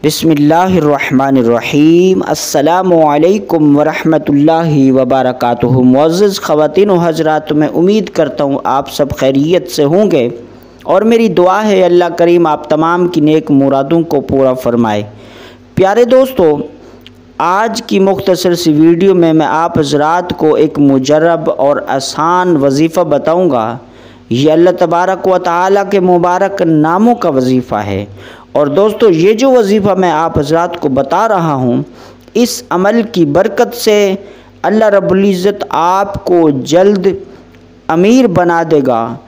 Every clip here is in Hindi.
बिस्मिल्लाहिर्रहमानिर्रहीम। अस्सलामुअलैकुम वरहमतुल्लाहि वबरकातुहू। मुअज़्ज़ज़ ख़वातीन व हज़रात, मैं उम्मीद करता हूँ आप सब खैरियत से होंगे और मेरी दुआ है अल्लाह करीम आप तमाम की नेक मुरादों को पूरा फरमाए। प्यारे दोस्तों, आज की मुख्तसर सी वीडियो में मैं आप हज़रात को एक मुजर्रब और आसान वजीफ़ा बताऊँगा। ये अल्लाह तबारक व तआला के मुबारक नामों का वजीफ़ा है। और दोस्तों, ये जो वजीफ़ा मैं आप हज़रात को बता रहा हूँ, इस अमल की बरकत से अल्लाह रब्बुल इज़्ज़त आपको जल्द अमीर बना देगा।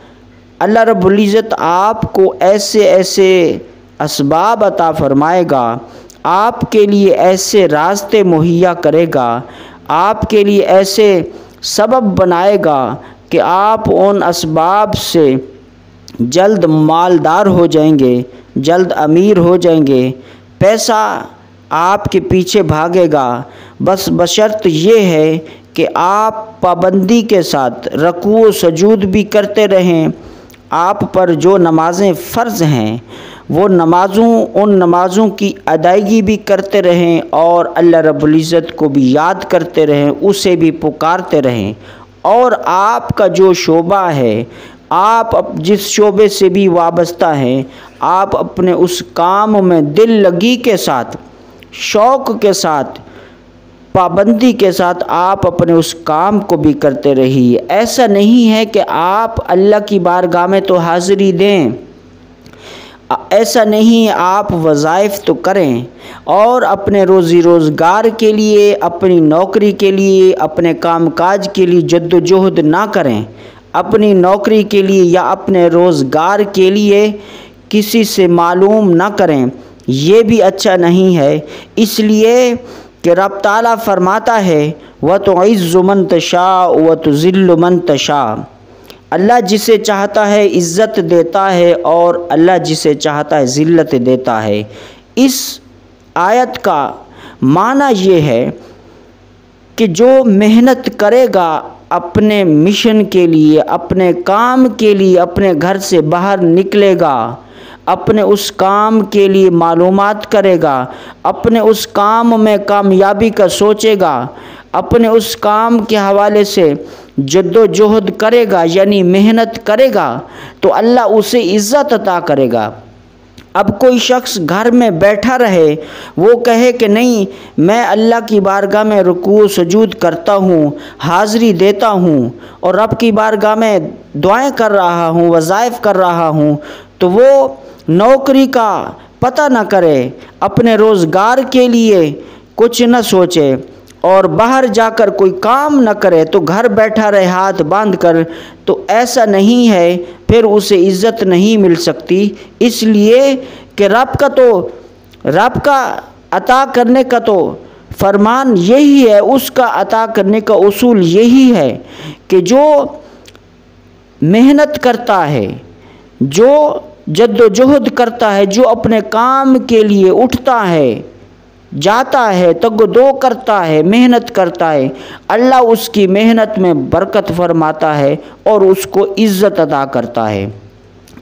अल्लाह रब्बुल इज़्ज़त आपको ऐसे ऐसे असबाब अता फ़रमाएगा, आपके लिए ऐसे रास्ते मुहैया करेगा, आपके लिए ऐसे सबब बनाएगा कि आप उन असबाब से जल्द मालदार हो जाएंगे, जल्द अमीर हो जाएंगे। पैसा आपके पीछे भागेगा, बस बशर्त ये है कि आप पाबंदी के साथ रुकू सजूद भी करते रहें। आप पर जो नमाज़ें फ़र्ज़ हैं वो उन नमाज़ों की अदायगी भी करते रहें और अल्लाह रब्बुल इज़्ज़त को भी याद करते रहें, उसे भी पुकारते रहें। और आपका जो शोबा है, आप जिस शोबे से भी वाबस्ता हैं, आप अपने उस काम में दिल लगी के साथ, शौक़ के साथ, पाबंदी के साथ आप अपने उस काम को भी करते रहिए। ऐसा नहीं है कि आप अल्लाह की बारगाह में तो हाज़िरी दें, ऐसा नहीं, आप वज़ाइफ तो करें और अपने रोज़ी रोज़गार के लिए, अपनी नौकरी के लिए, अपने कामकाज के लिए जद्दोजहद ना करें। अपनी नौकरी के लिए या अपने रोज़गार के लिए किसी से मालूम ना करें, ये भी अच्छा नहीं है। इसलिए कि रब ताला फरमाता है व तुइज़्ज़ु मन तशा व तुज़िल्लु मन तशा। अल्लाह जिसे चाहता है इज़्ज़त देता है और अल्लाह जिसे चाहता है ज़िल्लत देता है। इस आयत का माना ये है कि जो मेहनत करेगा अपने मिशन के लिए, अपने काम के लिए, अपने घर से बाहर निकलेगा, अपने उस काम के लिए मालूमात करेगा, अपने उस काम में कामयाबी का सोचेगा, अपने उस काम के हवाले से जद्दोजहद करेगा, यानी मेहनत करेगा, तो अल्लाह उसे इज़्ज़त अता करेगा। अब कोई शख्स घर में बैठा रहे, वो कहे कि नहीं, मैं अल्लाह की बारगाह में रुकू सजूद करता हूँ, हाज़िरी देता हूँ और रब की बारगाह में दुआएं कर रहा हूँ, वज़ाइफ कर रहा हूँ, तो वो नौकरी का पता न करे, अपने रोज़गार के लिए कुछ न सोचे और बाहर जाकर कोई काम न करे, तो घर बैठा रहे हाथ बांध कर, तो ऐसा नहीं है, फिर उसे इज़्ज़त नहीं मिल सकती। इसलिए कि रब का अता करने का तो फरमान यही है, उसका अता करने का उसूल यही है कि जो मेहनत करता है, जो जद्दोजहद करता है, जो अपने काम के लिए उठता है, जाता है, तगदो करता है, मेहनत करता है, अल्लाह उसकी मेहनत में बरकत फरमाता है और उसको इज़्ज़त अता करता है।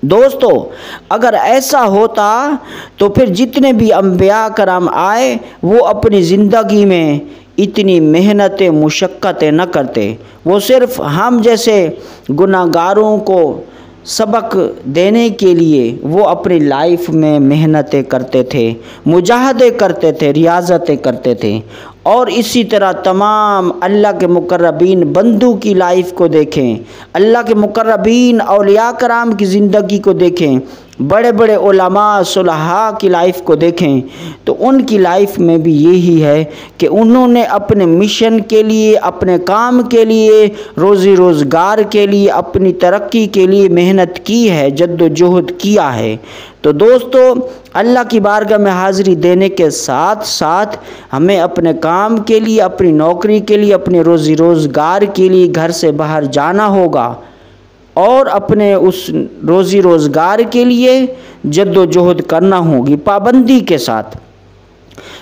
दोस्तों, अगर ऐसा होता तो फिर जितने भी अंबिया कराम आए वो अपनी ज़िंदगी में इतनी मेहनतें मुशक्क़तें न करते। वो सिर्फ़ हम जैसे गुनाहगारों को सबक देने के लिए वो अपनी लाइफ में मेहनतें करते थे, मुजाहदे करते थे, रियाज़तें करते थे। और इसी तरह तमाम अल्लाह के मुकर्रबीन बंदू की लाइफ को देखें, अल्लाह के मुकर्रबीन औलिया कराम की ज़िंदगी को देखें, बड़े बड़े उलमा सुलहा की लाइफ को देखें, तो उनकी लाइफ में भी यही है कि उन्होंने अपने मिशन के लिए, अपने काम के लिए, रोज़ी रोज़गार के लिए, अपनी तरक्की के लिए मेहनत की है, जद्दोजहद किया है। तो दोस्तों, अल्लाह की बारगाह में हाज़िरी देने के साथ साथ हमें अपने काम के लिए, अपनी नौकरी के लिए, अपने रोज़ी रोज़गार के लिए घर से बाहर जाना होगा और अपने उस रोज़ी रोज़गार के लिए जद्दोजहद करना होगी पाबंदी के साथ।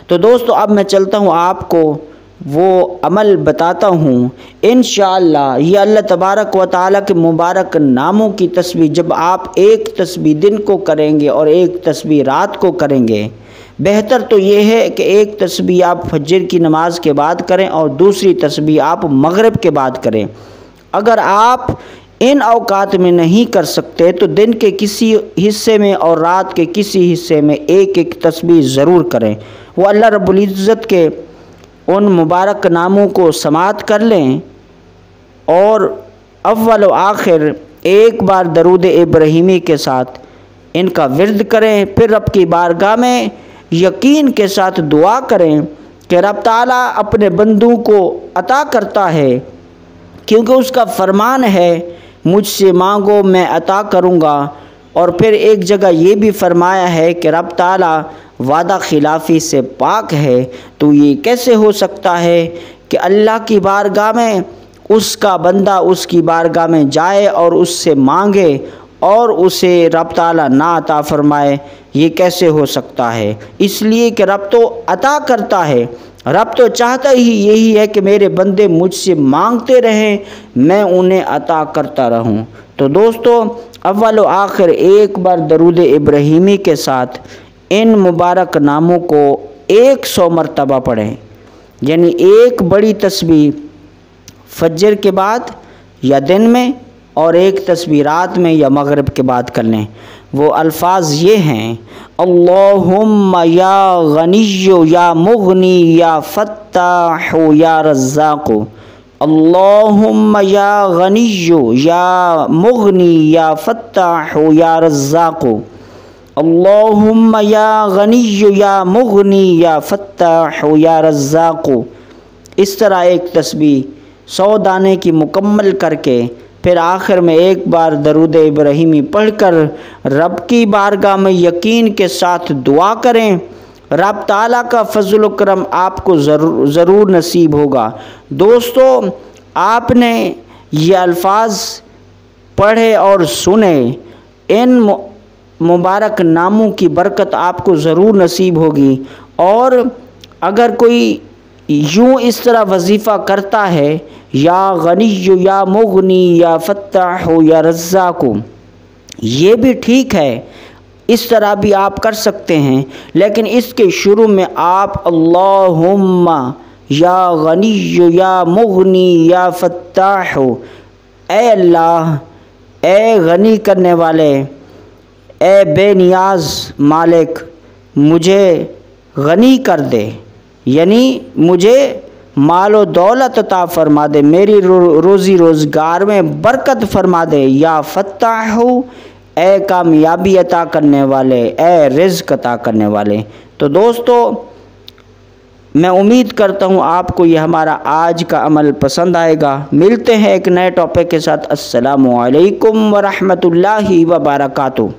तो दोस्तों, अब मैं चलता हूँ आपको वो अमल बताता हूँ। इंशाअल्लाह ये अल्लाह तबारक व तआला के मुबारक नामों की तस्बीह जब आप एक तस्बीह दिन को करेंगे और एक तस्बीह रात को करेंगे, बेहतर तो ये है कि एक तस्बीह आप फजर की नमाज के बाद करें और दूसरी तस्बीह आप मगरिब के बाद करें। अगर आप इन औकात में नहीं कर सकते तो दिन के किसी हिस्से में और रात के किसी हिस्से में एक एक तस्बीह ज़रूर करें। वो अल्लाह रब्बुल इज़्ज़त के उन मुबारक नामों को समात कर लें और अव्वल व आखिर एक बार दरूद इब्राहिमी के साथ इनका विर्द करें। फिर रब की बारगाह में यकीन के साथ दुआ करें कि रब ताला अपने बंदों को अता करता है, क्योंकि उसका फरमान है मुझसे मांगो मैं अता करूँगा। और फिर एक जगह ये भी फरमाया है कि रब ताला वादा खिलाफ़ी से पाक है। तो ये कैसे हो सकता है कि अल्लाह की बारगाह में उसका बंदा उसकी बारगाह में जाए और उससे मांगे और उसे रब ताला ना अता फरमाए? ये कैसे हो सकता है? इसलिए कि रब तो अता करता है। रब तो चाहता ही यही है कि मेरे बंदे मुझसे मांगते रहें, मैं उन्हें अता करता रहूं। तो दोस्तों, अव्वल व आखिर एक बार दरूद इब्राहिमी के साथ इन मुबारक नामों को 100 मरतबा पढ़ें, यानी एक बड़ी तस्बीह फजर के बाद या दिन में और एक तस्बीह रात में या मगरिब के बाद कर लें। वो अल्फाज ये हैं, अल्लाहुम्मा या गनिय्यु या मुगनी या फत्ताहु या रज़्ज़ाक़ु, अल्लाहुम्मा या गनिय्यु या मुगनी या फत्ताहु या रज़्ज़ाक़ु, अल्लाहुम्मा या गनिय्यु या मुगनी या फत्ताहु या रज़्ज़ाक़ु। इस तरह एक तस्बीह 100 दाने की मुकम्मल करके फिर आखिर में एक बार दरूद इब्राहिमी पढ़कर रब की बारगाह में यकीन के साथ दुआ करें। रब ताला का फजल करम आपको ज़रूर नसीब होगा। दोस्तों, आपने ये अल्फाज पढ़े और सुने, इन मुबारक नामों की बरकत आपको ज़रूर नसीब होगी। और अगर कोई यूँ इस तरह वजीफ़ा करता है, या गनिय्यु या मुगनी या फत्ताहु या रज़्ज़ाक़ु, ये भी ठीक है, इस तरह भी आप कर सकते हैं। लेकिन इसके शुरू में आप अल्लाहुम्मा या गनिय्यु या मुगनी या फत्ताहु, ए अल्लाह, ए गनी करने वाले, ए बेनियाज मालिक, मुझे गनी कर दे, यानी मुझे मालो दौलत अता फरमा दे, मेरी रोज़ी रोज़गार में बरकत फरमा दे। या फत्ताहु, ए कामयाबी अता करने वाले, ए रिज़्क़ अता करने वाले। तो दोस्तों, मैं उम्मीद करता हूँ आपको ये हमारा आज का अमल पसंद आएगा। मिलते हैं एक नए टॉपिक के साथ। अस्सलामु अलैकुम व रहमतुल्लाहि व बरकातुहू।